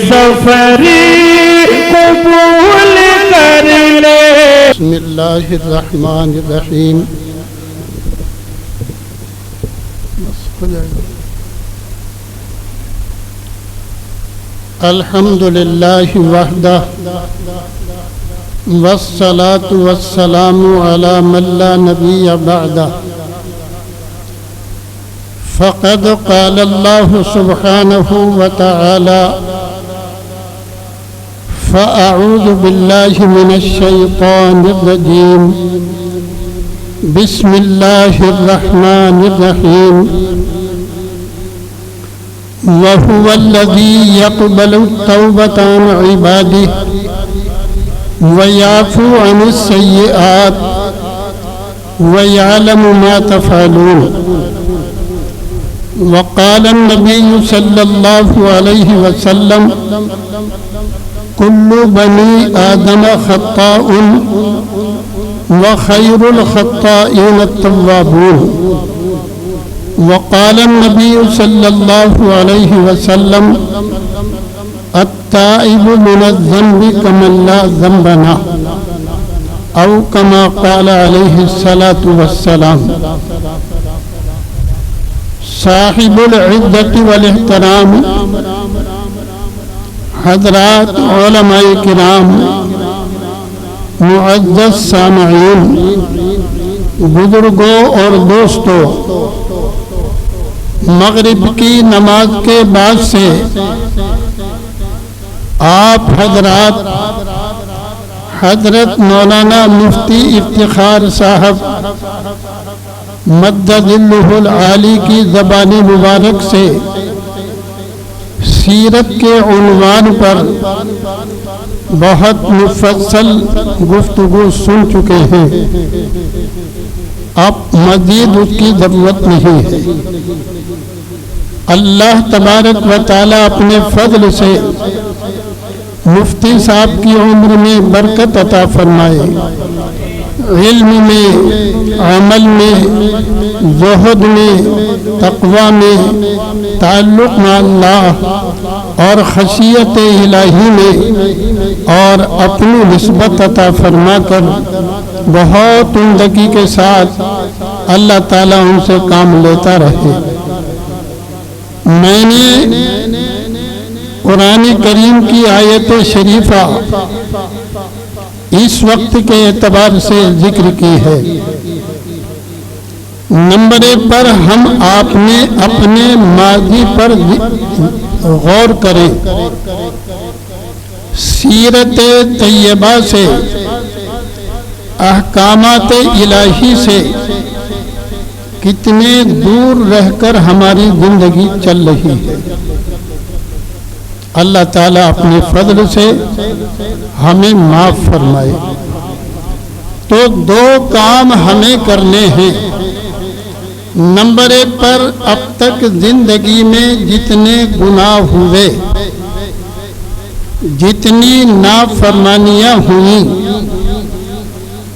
سفری قبول کر لے۔ بسم اللہ الرحمن الرحیم۔ الحمد للہ وحدہ والصلاة والسلام على من لا نبی بعدہ۔ فقد قال اللہ سبحانہ وتعالی فأعوذ باللہ من الشیطان الرجیم بسم اللہ الرحمن الرحیم وهو الذي يقبل التوبة عن عباده ويعفو عن السيئات ويعلم ما تفعلون۔ وقال النبي صلى الله عليه وسلم كل بني آدم خطاء وخير الخطائين التوابون۔ وقال النبي صلى الله عليه وسلم التائب من الذنب كمن لا ذنب له، أو كما قال عليه الصلاة والسلام۔ صاحب العزة والاحترام، حضرات علماء کرام، معزز سامعین، بزرگوں اور دوستوں، مغرب کی نماز کے بعد سے آپ حضرات حضرت مولانا مفتی افتخار صاحب مدد اللہ العالی کی زبان مبارک سے سیرت کے عنوان پر بہت مفصل گفتگو سن چکے ہیں، اب مزید اس کی ضرورت نہیں ہے۔ اللہ تبارک و تعالی اپنے فضل سے مفتی صاحب کی عمر میں برکت عطا فرمائے، علم میں، عمل میں، زہد میں، تقوی میں، تعلق مع اللہ اور خشیت الہی میں، اور اپنی نسبت عطا فرما کر بہت عمدگی کے ساتھ اللہ تعالیٰ ان سے کام لیتا رہے۔ میں نے قرآن کریم کی آیت شریفہ اس وقت کے اعتبار سے ذکر کی ہے۔ نمبر 1 پر ہم آپ نے اپنے ماضی پر غور کریں، سیرت طیبہ سے، احکامات الہی سے کتنے دور رہ کر ہماری زندگی چل رہی ہے۔ اللہ تعالیٰ اپنے فضل سے ہمیں معاف فرمائے۔ تو 2 کام ہمیں کرنے ہیں۔ نمبر 1 پر اب تک زندگی میں جتنے گناہ ہوئے، جتنی نافرمانیاں ہوئیں،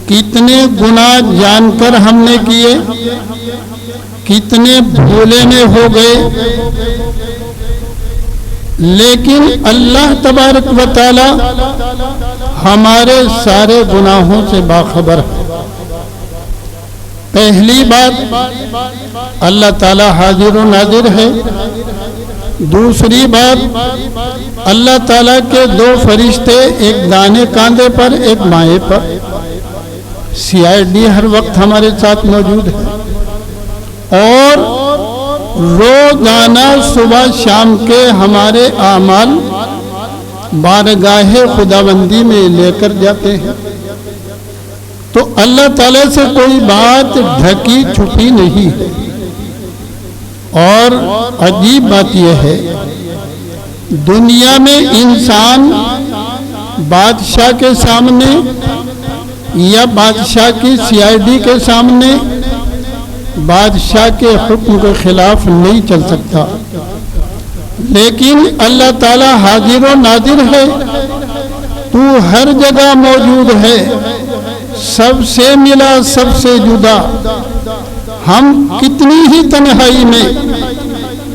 کتنے گناہ جان کر ہم نے کیے، کتنے بھولے میں ہو گئے، لیکن اللہ تبارک و تعالی ہمارے سارے گناہوں سے باخبر ہے۔ پہلی بات، اللہ تعالی حاضر و ناظر ہے۔ دوسری بات، اللہ تعالیٰ کے 2 فرشتے، ایک دانے کاندھے پر، ایک بائیں پر، CID ہر وقت ہمارے ساتھ موجود ہے، اور روزانہ صبح شام کے ہمارے اعمال بارگاہ خداوندی میں لے کر جاتے ہیں۔ تو اللہ تعالیٰ سے کوئی بات ڈھکی چھپی نہیں ہے۔ اور عجیب بات یہ ہے، دنیا میں انسان بادشاہ کے سامنے یا بادشاہ کی CID کے سامنے بادشاہ کے حکم کے خلاف نہیں چل سکتا، لیکن اللہ تعالیٰ حاضر و ناظر ہے، تو ہر جگہ موجود ہے، سب سے ملا سب سے جدا۔ ہم کتنی ہی تنہائی میں،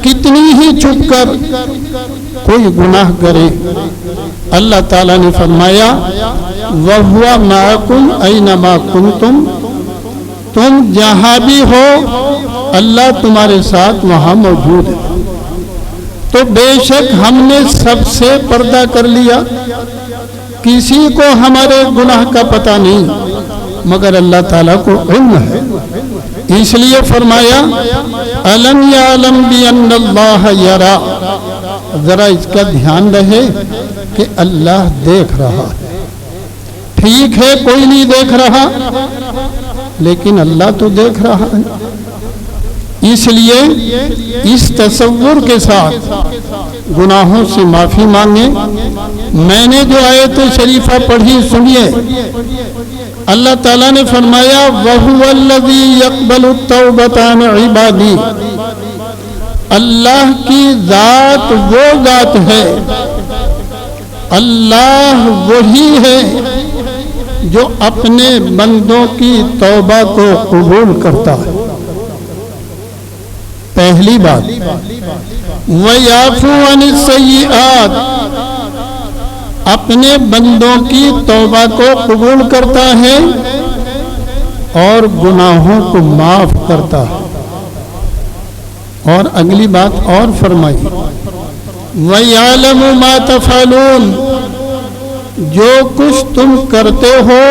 کتنی ہی چھپ کر کوئی گناہ کرے، اللہ تعالیٰ نے فرمایا وَهُوَ مَعَكُمْ أَيْنَمَا كُنْتُمْ، تم جہاں بھی ہو اللہ تمہارے ساتھ وہاں موجود ہے۔ تو بے شک ہم نے سب سے پردہ کر لیا، کسی کو ہمارے گناہ کا پتہ نہیں مگر اللہ تعالیٰ کو علم ہے، اس لیے فرمایا أَلَمْ يَعْلَمْ بِأَنَّ اللَّهَ يَرَى، ذرا اس کا دھیان رہے کہ اللہ دیکھ رہا ہے۔ ٹھیک ہے کوئی نہیں دیکھ رہا لیکن اللہ تو دیکھ رہا ہے، اس لیے اس تصور کے ساتھ گناہوں سے معافی مانگیں۔ میں نے جو آیت شریفہ پڑھی سنیے، اللہ تعالیٰ نے فرمایا وَهُوَ الَّذِي يَقْبَلُ التَّوْبَةَ عَنْ عِبَادِهِ، اللہ کی ذات وہ ذات ہے، اللہ وہی ہے جو اپنے بندوں کی توبہ کو قبول کرتا ہے۔ پہلی بات وَيَعْفُو عَنِ السَّيِّئَاتِ، اپنے بندوں کی توبہ کو قبول کرتا ہے اور گناہوں کو معاف کرتا ہے۔ اور اگلی بات اور فرمائی وَيَعْلَمُ مَا تَفْعَلُونَ، جو کچھ تم کرتے ہو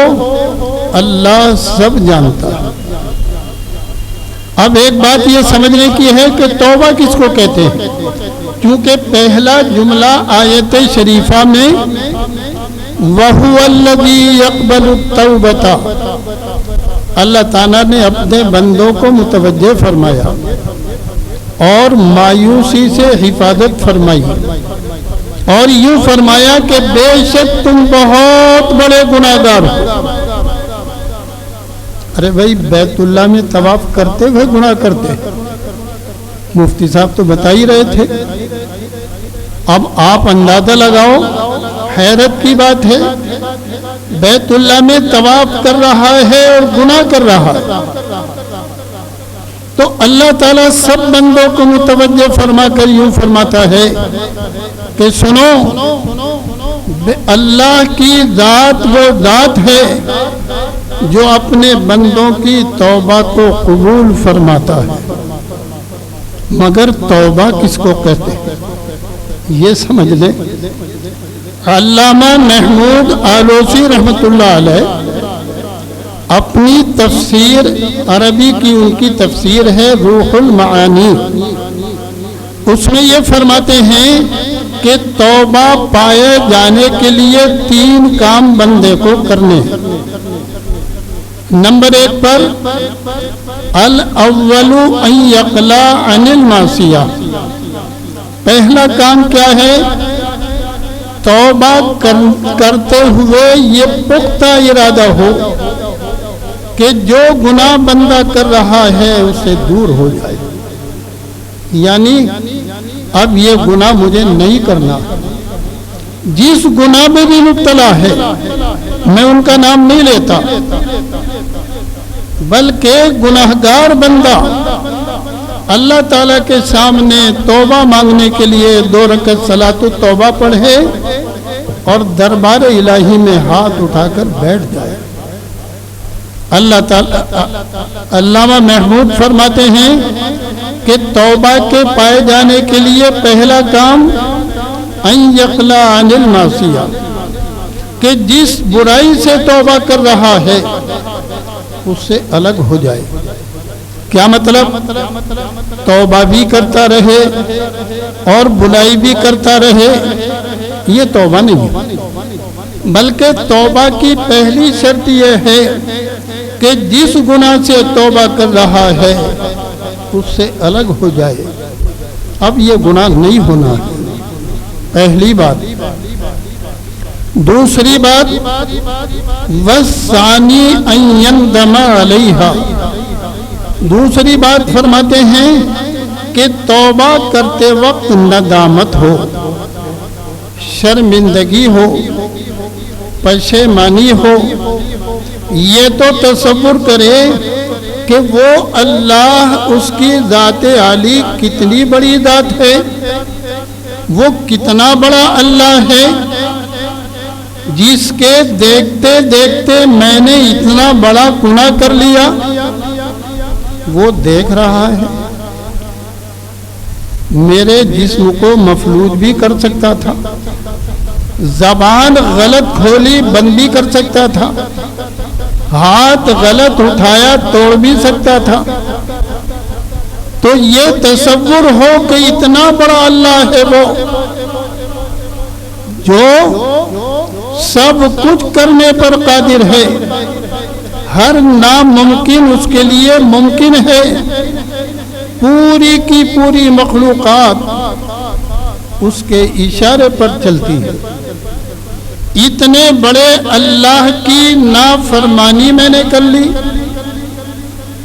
اللہ سب جانتا ہے۔ اب ایک بات یہ سمجھنے کی ہے کہ توبہ کس کو کہتے ہیں، کیونکہ پہلا جملہ آیت شریفہ میں وَهُوَ الَّذِي يَقْبَلُ التَّوْبَةَ، اللہ تعالیٰ نے اپنے بندوں کو متوجہ فرمایا اور مایوسی سے حفاظت فرمائی اور یوں فرمایا کہ بے شک تم بہت بڑے گناہگار ہو۔ ارے بھائی بیت اللہ میں طواف کرتے ہوئے گناہ کرتے، مفتی صاحب تو بتا ہی رہے تھے۔ اب آپ اندازہ لگاؤ، حیرت کی بات ہے، بیت اللہ میں طواف کر رہا ہے اور گناہ کر رہا ہے، تو اللہ تعالیٰ سب بندوں کو متوجہ فرما کر یوں فرماتا ہے کہ سنو، اللہ کی ذات وہ ذات ہے جو اپنے بندوں کی توبہ کو قبول فرماتا ہے، مگر توبہ کس کو کہتے ہیں یہ سمجھ لیں۔ علامہ محمود آلوسی رحمۃ اللہ علیہ اپنی تفسیر عربی کی ان کی تفسیر ہے روح المعانی، اس میں یہ فرماتے ہیں کہ توبہ پائے جانے کے لیے 3 کام بندے کو کرنے ہیں۔ نمبر 1 پر الاول ان یقلع عن المعصیہ، پہلا کام کیا ہے؟ توبہ کرتے ہوئے یہ پختہ ارادہ ہو کہ جو گناہ بندہ کر رہا ہے اسے دور ہو جائے، یعنی اب یہ گناہ مجھے نہیں کرنا۔ جس گناہ میں بھی مبتلا ہے میں ان کا نام نہیں لیتا، بلکہ گناہگار بندہ اللہ تعالیٰ کے سامنے توبہ مانگنے کے لیے 2 رکعت صلاۃ التوبہ پڑھے اور دربار الہی میں ہاتھ اٹھا کر بیٹھ جائے۔ اللہ تعالیٰ علامہ محمود فرماتے ہیں کہ توبہ کے پائے جانے کے لیے پہلا کام ان یقلع عن المعصیہ، کہ جس برائی سے توبہ کر رہا ہے اس سے الگ ہو جائے۔ کیا مطلب؟ توبہ بھی کرتا رہے اور برائی بھی کرتا رہے، یہ توبہ نہیں، بلکہ توبہ کی پہلی شرط یہ ہے کہ جس گناہ سے توبہ کر رہا ہے اس سے الگ ہو جائے، اب یہ گناہ نہیں ہونا ہے، پہلی بات۔ دوسری بات وَالثَّانِي أَن يَنْدَمَ عَلَيْهَا، دوسری بات فرماتے ہیں کہ توبہ کرتے وقت ندامت ہو، شرمندگی ہو، پشیمانی ہو، یہ تو تصور کرے کہ وہ اللہ اس کی ذات عالی کتنی بڑی ذات ہے، وہ کتنا بڑا اللہ ہے جس کے دیکھتے دیکھتے میں نے اتنا بڑا گناہ کر لیا، وہ دیکھ رہا ہے۔ میرے جسم کو مفلوج بھی کر سکتا تھا، زبان غلط کھولی بند بھی کر سکتا تھا، ہاتھ غلط اٹھایا توڑ بھی سکتا تھا۔ تو یہ تصور ہو کہ اتنا بڑا اللہ ہے وہ جو سب کچھ کرنے پر قادر ہے، ہر ناممکن اس کے لیے ممکن ہے، پوری کی پوری مخلوقات اس کے اشارے پر چلتی ہے۔ اتنے بڑے اللہ کی نافرمانی میں نے کر لی،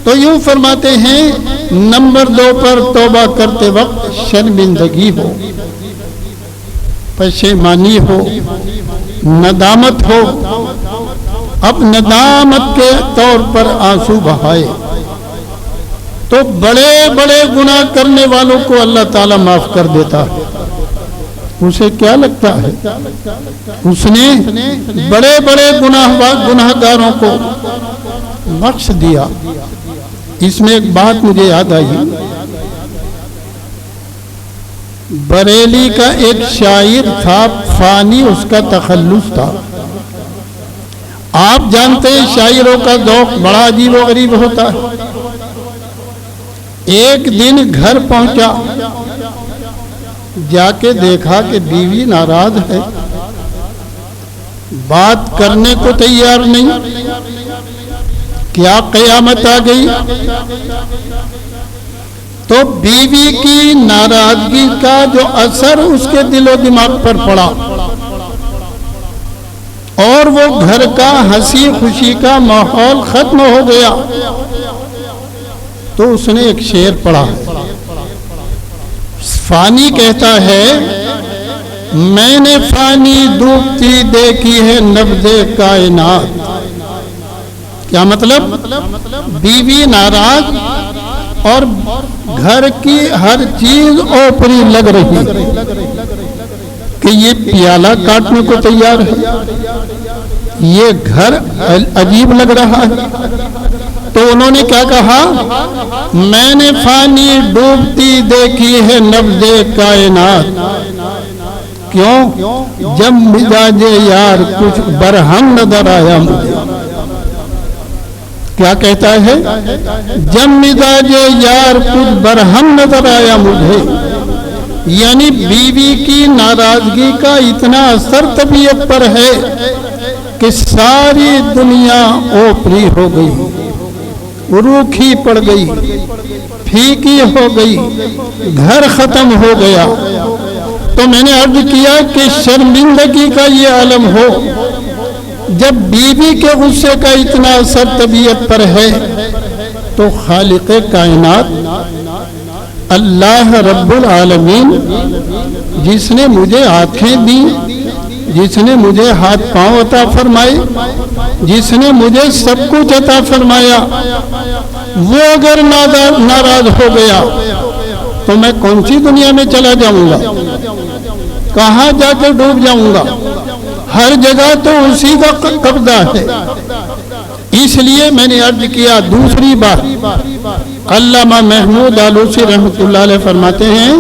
تو یوں فرماتے ہیں نمبر 2 پر توبہ کرتے وقت شرمندگی ہو، پشیمانی ہو، ندامت ہو، اب ندامت کے طور پر آنسو بہائے تو بڑے بڑے گناہ کرنے والوں کو اللہ تعالیٰ معاف کر دیتا ہے۔ اسے کیا لگتا ہے؟ اس نے بڑے بڑے گناہ گاروں کو بخش دیا۔ اس میں ایک بات مجھے یاد آئی، بریلی کا ایک شاعر تھا، فانی اس کا تخلص تھا۔ آپ جانتے ہیں شاعروں کا ذوق بڑا عجیب و غریب ہوتا ہے۔ ایک دن گھر پہنچا، جا کے دیکھا کہ بیوی ناراض ہے، بات کرنے کو تیار نہیں۔ کیا قیامت آ گئی؟ تو بیوی کی ناراضگی کا جو اثر اس کے دل و دماغ پر پڑا اور وہ گھر کا ہنسی خوشی کا ماحول ختم ہو گیا، تو اس نے ایک شعر پڑھا۔ فانی کہتا ہے، میں نے فانی ڈوبتی دیکھی ہے نبض کائنات۔ کیا مطلب؟ بیوی ناراض اور گھر کی ہر چیز اوپری لگ رہی کہ یہ پیالہ کاٹنے کو تیار ہے، یہ گھر عجیب لگ رہا ہے۔ تو انہوں نے کیا کہا؟ میں نے فانی ڈوبتی دیکھی ہے نبض کائنات۔ کیوں؟ جب مزاج یار کچھ برہم نظر آیا مجھے۔ کیا کہتا ہے؟ جب مزاج یار کچھ برہم نظر آیا مجھے، یعنی بیوی کی ناراضگی کا اتنا اثر طبیعت پر ہے کہ ساری دنیا اوپری ہو گئی، روکھی پڑ گئی، پھیکی ہو گئی، گھر ختم ہو گیا۔ تو میں نے عرض کیا کہ شرمندگی کا یہ عالم ہو جب بیوی کے غصے کا اتنا اثر طبیعت پر ہے، تو خالق کائنات اللہ رب العالمین جس نے مجھے آنکھیں دی، جس نے مجھے ہاتھ پاؤں عطا فرمائے، جس نے مجھے سب کچھ عطا فرمایا، وہ اگر ناراض ہو گیا تو میں کون سی دنیا میں چلا جاؤں گا؟ کہاں جا کے ڈوب جاؤں گا؟ ہر جگہ تو اسی کا قبضہ ہے۔ اس لیے میں نے عرض کیا دوسری بات، علامہ محمود آلوسی رحمۃ اللہ علیہ فرماتے ہیں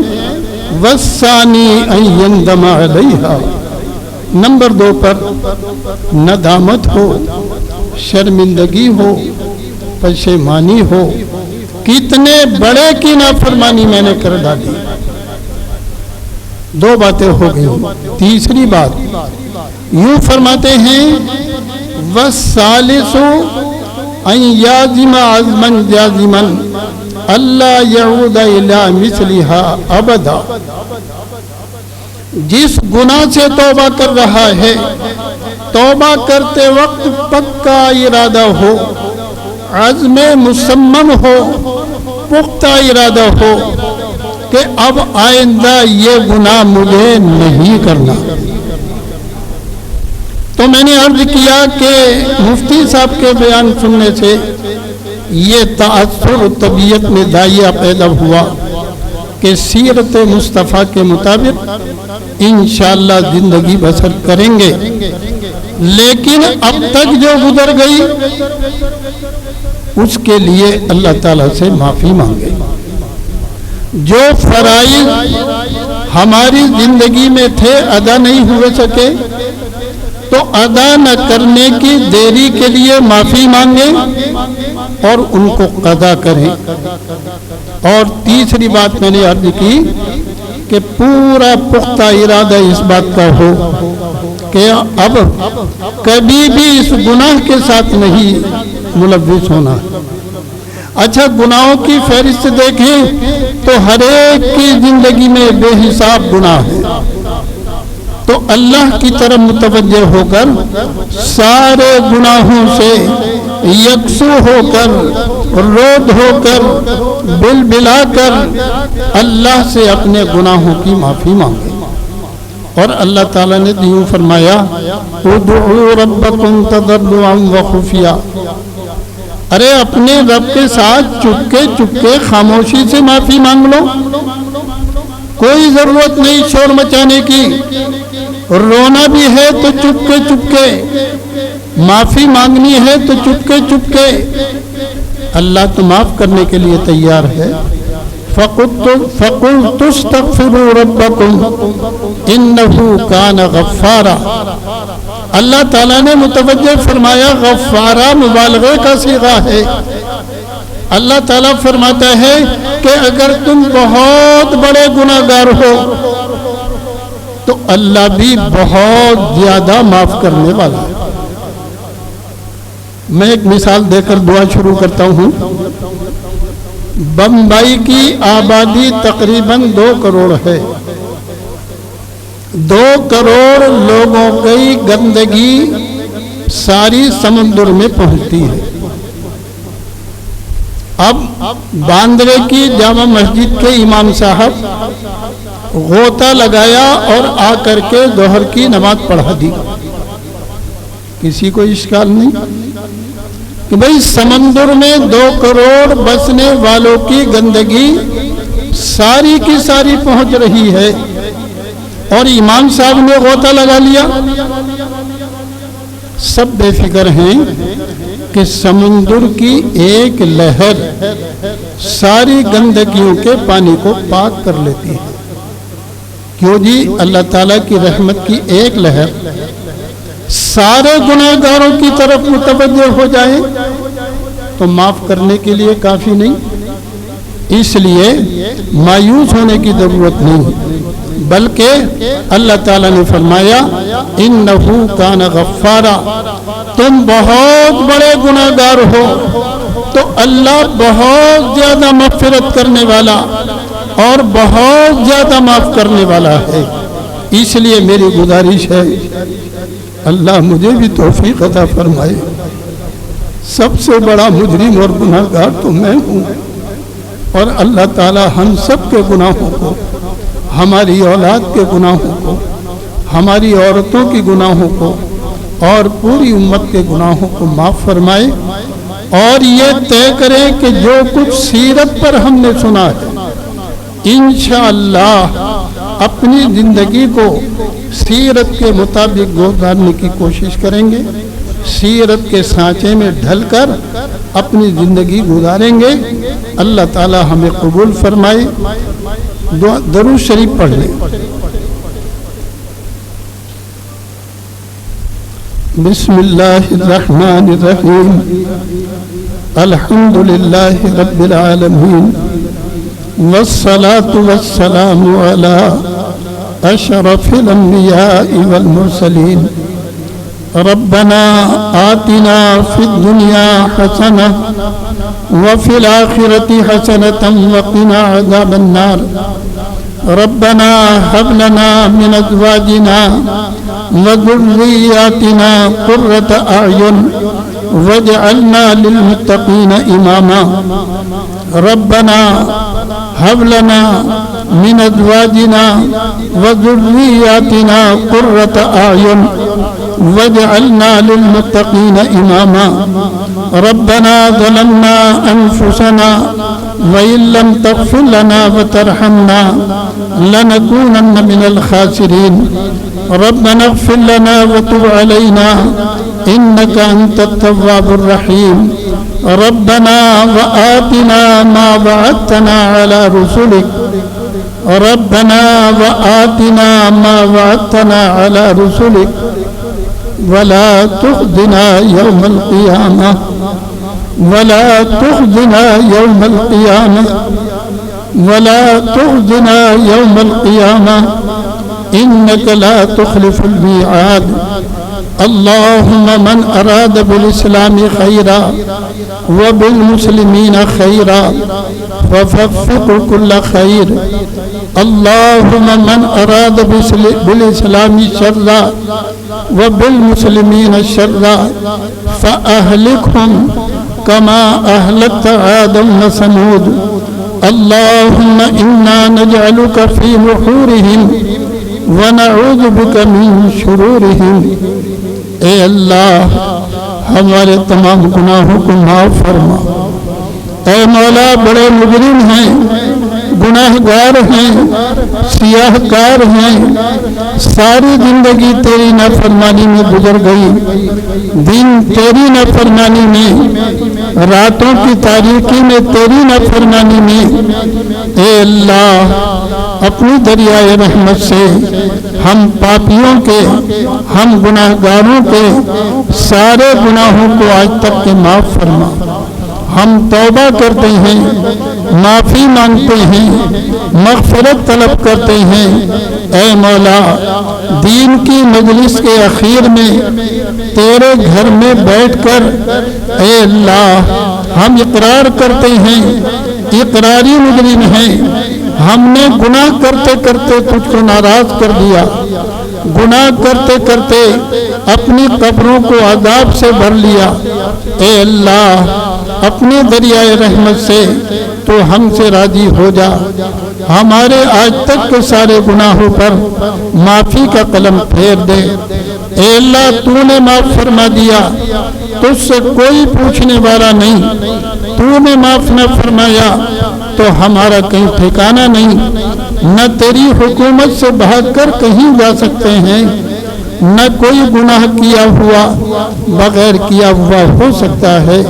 وَالثَّانِي أَن يَنْدَمَ عَلَيْهَا، نمبر 2 پر ندامت ہو، شرمندگی ہو، پشیمانی ہو، کتنے بڑے کی نافرمانی میں نے کر ڈالی۔ 2 باتیں ہو گئی۔ تیسری بات یوں فرماتے ہیں وَالثَّالِثُ أَن يَعْزِمَ عَزْمًا جَازِمًا أَلَّا يَعُودَ إِلَىٰ مِثْلِهَا أَبَدًا، جس گناہ سے توبہ کر رہا ہے، توبہ کرتے وقت پکا ارادہ ہو، عزم مصمم ہو، پختہ ارادہ ہو کہ اب آئندہ یہ گناہ مجھے نہیں کرنا۔ تو میں نے عرض کیا کہ مفتی صاحب کے بیان سننے سے یہ تاثر طبیعت میں داعیہ پیدا ہوا کہ سیرت مصطفیٰ کے مطابق انشاءاللہ زندگی بسر کریں گے، لیکن اب تک جو گزر گئی اس کے لیے اللہ تعالیٰ سے معافی مانگے۔ جو فرائض ہماری زندگی میں تھے ادا نہیں ہوئے سکے تو ادا نہ کرنے کی دیری کے لیے معافی مانگیں اور ان کو قضا کریں۔ اور تیسری بات میں نے عرض کی کہ پورا پختہ ارادہ اس بات کا ہو کہ اب کبھی بھی اس گناہ کے ساتھ نہیں ملوث ہونا۔ اچھا، گناہوں کی فہرست دیکھیں تو ہر ایک کی زندگی میں بے حساب گناہ ہے، تو اللہ کی طرف متوجہ ہو کر سارے گناہوں سے یکسو ہو کر، رود ہو کر، بل بلا کر اللہ سے اپنے گناہوں کی معافی مانگے۔ اور اللہ تعالیٰ نے یوں فرمایا ادعوا ربکم تضرعا وخفیا، ارے اپنے رب کے ساتھ چپکے چپکے خاموشی سے معافی مانگ لو، کوئی ضرورت نہیں شور مچانے کی، رونا بھی ہے تو چپکے چپکے، معافی مانگنی ہے تو چپکے چپکے، اللہ تو معاف کرنے کے لیے تیار ہے۔ فَقُلْتُ اسْتَغْفِرُوا رَبَّكُمْ إِنَّهُ كَانَ غَفَّارًا، اللہ تعالیٰ نے متوجہ فرمایا غفارہ مبالغے کا صیغہ ہے۔ اللہ تعالیٰ فرماتا ہے کہ اگر تم بہت بڑے گناہگار ہو تو اللہ بھی بہت زیادہ معاف کرنے والا ہے۔ میں ایک مثال دے کر دعا شروع کرتا ہوں۔ بمبئی کی آبادی تقریباً 2 کروڑ ہے۔ 2 کروڑ لوگوں کی گندگی ساری سمندر میں پہنچتی ہے۔ اب باندرے کی جامع مسجد کے امام صاحب غوطہ لگایا اور آ کر کے ظہر کی نماز پڑھا دی، کسی کو اشکال نہیں کہ بھئی سمندر میں 2 کروڑ بسنے والوں کی گندگی ساری کی ساری پہنچ رہی ہے اور امام صاحب نے غوطہ لگا لیا۔ سب بے فکر ہیں کہ سمندر کی ایک لہر ساری گندگیوں کے پانی کو پاک کر لیتی ہے۔ کیوں جی؟ اللہ تعالیٰ کی رحمت کی ایک لہر سارے گناہگاروں کی طرف متوجہ ہو جائے تو معاف کرنے کے لیے کافی نہیں، اس لیے مایوس ہونے کی ضرورت نہیں، بلکہ اللہ تعالیٰ نے فرمایا انہو کان غفارا، تم بہت بڑے گناہگار ہو تو اللہ بہت زیادہ مغفرت کرنے والا اور بہت زیادہ معاف کرنے والا ہے۔ اس لیے میری گزارش ہے اللہ مجھے بھی توفیق عطا فرمائے۔ سب سے بڑا مجرم اور گناہگار تو میں ہوں، اور اللہ تعالی ہم سب کے گناہوں کو، ہماری اولاد کے گناہوں کو، ہماری عورتوں کی گناہوں کو اور پوری امت کے گناہوں کو معاف فرمائے، اور یہ طے کرے کہ جو کچھ سیرت پر ہم نے سنا ہے انشاءاللہ اپنی زندگی کو سیرت کے مطابق گزارنے کی کوشش کریں گے، سیرت کے سانچے میں ڈھل کر اپنی زندگی گزاریں گے۔ اللہ تعالی ہمیں قبول فرمائے۔ درود شریف پڑھ لیں۔ بسم اللہ الرحمن الرحیم، الحمد للہ رب العالمین، والصلاة والسلام على أشرف الأنبياء والمرسلين، ربنا آتنا في الدنيا حسنة وفي الآخرة حسنة وقنا عذاب النار، ربنا هب لنا من أزواجنا وذرياتنا قرة أعين واجعلنا للمتقين إماما، ربنا هب لنا من أزواجنا وذرياتنا قرة أعين واجعلنا للمتقين إماما، ربنا ظلمنا أنفسنا وَإِن لَّمْ تَغْفِرْ لَنَا وَتَرْحَمْنَا لَنَكُونَنَّ مِنَ الْخَاسِرِينَ رَبَّنَا اغْفِرْ لَنَا وَتُبْ عَلَيْنَا إِنَّكَ أَنتَ التَّوَّابُ الرَّحِيمُ رَبَّنَا وَآتِنَا مَا وَعَدتَّنَا عَلَى رُسُلِكَ رَبَّنَا وَآتِنَا مَا وَعَدتَّنَا عَلَى رُسُلِكَ وَلَا تُخْزِنَا يَوْمَ الْقِيَامَةِ وَلَا تُخْزِنَا يَوْمَ الْقِيَامَةِ وَلَا تُخْزِنَا يَوْمَ الْقِيَامَةِ إِنَّكَ لَا تُخْلِفُ الْمِيعَادَ اللهم من أراد بالإسلام خيرا وبالمسلمين خيرا فوفق كل خير اللهم من أراد بالإسلام شرا وبالمسلمين شرا فأهلكهم كما أهلكت عادا وثمود اللهم إنا نجعلك في نحورهم ونعوذ بك من شرورهم اے اللہ ہمارے تمام گناہوں کو معاف فرما اے مولا بڑے مجرم ہیں گناہگار ہیں سیاہ کار ہیں ساری زندگی تیری نافرمانی میں گزر گئی دن تیری نافرمانی میں راتوں کی تاریکی میں تیری نافرمانی میں اے اللہ اپنی دریائے رحمت سے ہم پاپیوں کے ہم گناہگاروں کے سارے گناہوں کو آج تک کے معاف فرما ہم توبہ کرتے ہیں معافی مانگتے ہیں مغفرت طلب کرتے ہیں اے مولا دین کی مجلس کے اخیر میں تیرے گھر میں بیٹھ کر اے اللہ ہم اقرار کرتے ہیں اقراری مجرم ہیں ہم نے گناہ کرتے کرتے تجھ کو ناراض کر دیا گناہ کرتے کرتے اپنی قبروں کو عذاب سے بھر لیا اے اللہ اپنے دریائے رحمت سے تو ہم سے راضی ہو جا ہمارے آج تک کے سارے گناہوں پر معافی کا قلم پھیر دے اے اللہ تو نے معاف فرما دیا تجھ سے کوئی پوچھنے والا نہیں تو نے معاف نہ فرمایا تو ہمارا کہیں ٹھکانہ نہیں نہ تیری حکومت سے بھاگ کر کہیں جا سکتے ہیں نہ کوئی گناہ کیا ہوا بغیر کیا ہوا ہو سکتا ہے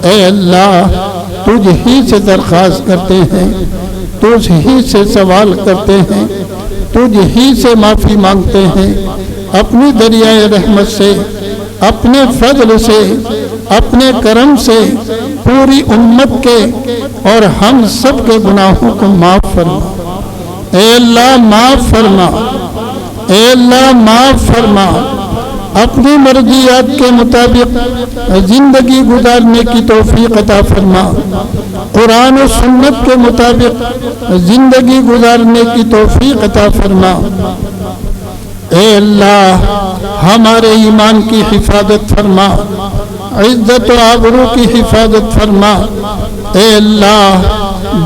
اے اللہ تجھ ہی سے درخواست کرتے ہیں تجھ ہی سے سوال کرتے ہیں تجھ ہی سے معافی مانگتے ہیں اپنی دریائے رحمت سے اپنے فضل سے اپنے کرم سے پوری امت کے اور ہم سب کے گناہوں کو معاف فرما اے اللہ معاف فرما اے اللہ معاف فرما اپنی مرضیات کے مطابق زندگی گزارنے کی توفیق عطا فرما قرآن و سنت کے مطابق زندگی گزارنے کی توفیق عطا فرما اے اللہ ہمارے ایمان کی حفاظت فرما عزت و آبرو کی حفاظت فرما اے اللہ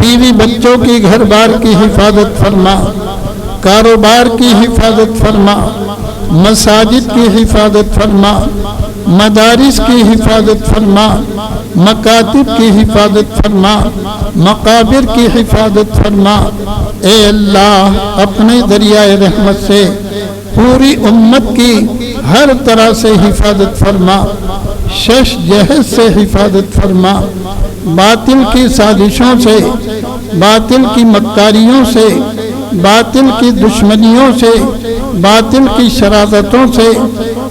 بیوی بچوں کی گھر بار کی حفاظت فرما کاروبار کی حفاظت فرما مساجد کی حفاظت فرما مدارس کی حفاظت فرما مکاتب کی حفاظت فرما مقابر کی حفاظت فرما اے اللہ اپنے دریائے رحمت سے پوری امت کی ہر طرح سے حفاظت فرما شش جہد سے حفاظت فرما باطل کی سازشوں سے باطل کی مکاریوں سے باطل کی دشمنیوں سے باطل کی شرارتوں سے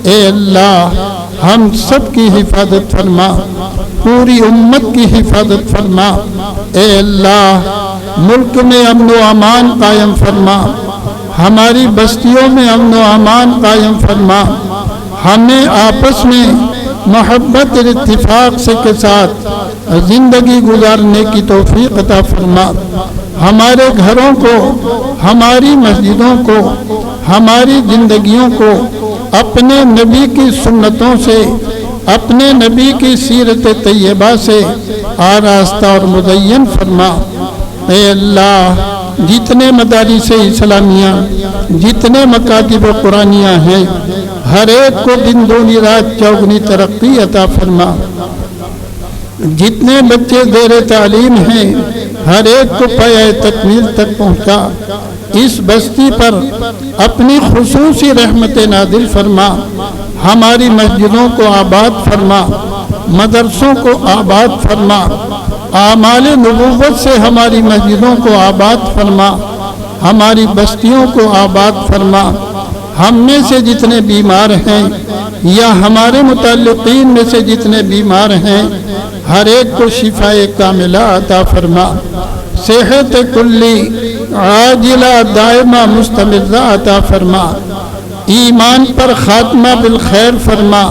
اے اللہ ہم سب کی حفاظت فرما پوری امت کی حفاظت فرما اے اللہ ملک میں امن و امان قائم فرما ہماری بستیوں میں امن و امان قائم فرما ہمیں آپس میں محبت اور اتفاق سے کے ساتھ زندگی گزارنے کی توفیق عطا فرما ہمارے گھروں کو ہماری مسجدوں کو ہماری زندگیوں کو اپنے نبی کی سنتوں سے اپنے نبی کی سیرت طیبہ سے آراستہ اور مزین فرما اے اللہ جتنے مدارس اسلامیہ جتنے مکاتب قرآنیہ ہیں ہر ایک کو دن دونی رات چوگنی ترقی عطا فرما جتنے بچے زیر تعلیم ہیں ہر ایک کو پایۂ تکمیل تک پہنچا۔ اس بستی پر اپنی خصوصی رحمت نازل فرما، ہماری مسجدوں کو آباد فرما، مدرسوں کو آباد فرما، اعمال نبوت سے ہماری مسجدوں کو آباد فرما، ہماری بستیوں کو آباد فرما۔ ہم میں سے جتنے بیمار ہیں یا ہمارے متعلقین میں سے جتنے بیمار ہیں، ہر ایک کو شفاء کاملہ عطا فرما، صحت کلی عاجلہ دائمہ مستمرہ عطا فرما، ایمان پر خاتمہ بالخیر فرما،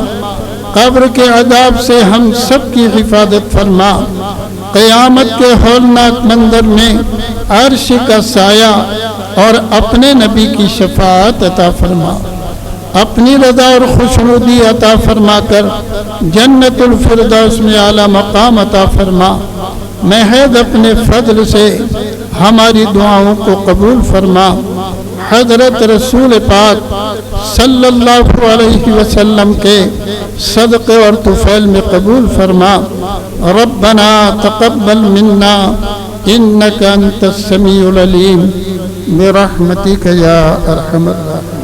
قبر کے عذاب سے ہم سب کی حفاظت فرما، قیامت کے ہولناک منظر میں عرش کا سایہ اور اپنے نبی کی شفاعت عطا فرما، اپنی رضا اور خوشنودی عطا فرما کر جنت الفردوس میں اعلیٰ مقام عطا فرما۔ محض اپنے فضل سے ہماری دعاؤں کو قبول فرما، حضرت رسول پاک صلی اللہ علیہ وسلم کے صدقے اور طفیل میں قبول فرما۔ ربنا تقبل منا انک انت السمیع العلیم برحمتک یا ارحم الراحمین۔